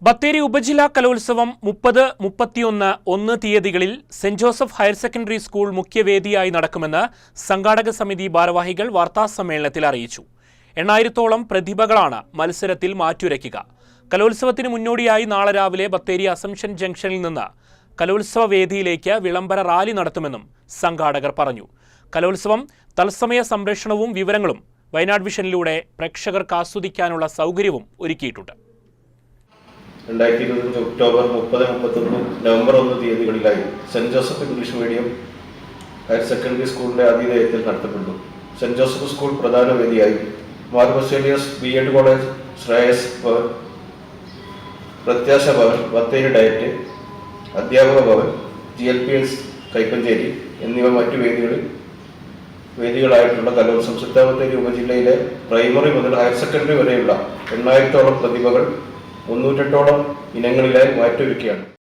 ബത്തേരി ഉപജില്ലാ കലോത്സവം 30, 31 തീയതികളിൽ Saint Joseph higher secondary school മുഖ്യവേദിയായി നടക്കുമെന്ന് സംഘാടക സമിതി ഭാരവാഹികൾ വാർത്താസമ്മേളനത്തിൽ അറിയിച്ചു. 8,000-ഓളം പ്രതിഭകളാണ് മത്സരത്തിൽ മാറ്റുരയ്ക്കുക. കലോത്സവത്തിന് മുന്നോടിയായി നാളെ രാവിലെ ബത്തേരി അസംഷൻ ജംഗ്ഷനിൽ നിന്ന് കലോത്സവ വേദിയിലേക്ക് വിളംബര റാലി നടത്തുമെന്നും സംഘാടകർ പറഞ്ഞു. കലോത്സവം തത്സമയ സംപ്രേഷണവും വിവരങ്ങളും വയനാട് വിഷനിലൂടെ പ്രേക്ഷകർക്ക് ആസ്വദിക്കാനുള്ള സൗകര്യവും ഒരുക്കിയിട്ടുണ്ട്. 2025 ഒക്ടോബർ 30, 31, നവംബർ 1 തീയതികളിലായി Saint Joseph English medium higher secondary സ്കൂളിന്റെ ആതിഥേയത്തിൽ നടത്തപ്പെട്ടു. സെന്റ് ജോസഫ് സ്കൂൾ പ്രധാന വേദിയായി Mar Baselios B.Ed college, Shreyas Bhavan, Prathyasha Bhavan, Bathery diet, അധ്യാപക ഭവൻ, GLPS കൈപ്പഞ്ചേരി എന്നിവ മറ്റു വേദികളായിട്ടുള്ള കലോത്സവം ബത്തേരി ഉപജില്ലയിലെ പ്രൈമറി മുതൽ ഹയർ സെക്കൻഡറി വരെയുള്ള 8,000-ഓളം പ്രതിഭകൾ 308-ഓളം ഇനങ്ങളിലായി മാറ്റൊരുക്കുകയാണ്.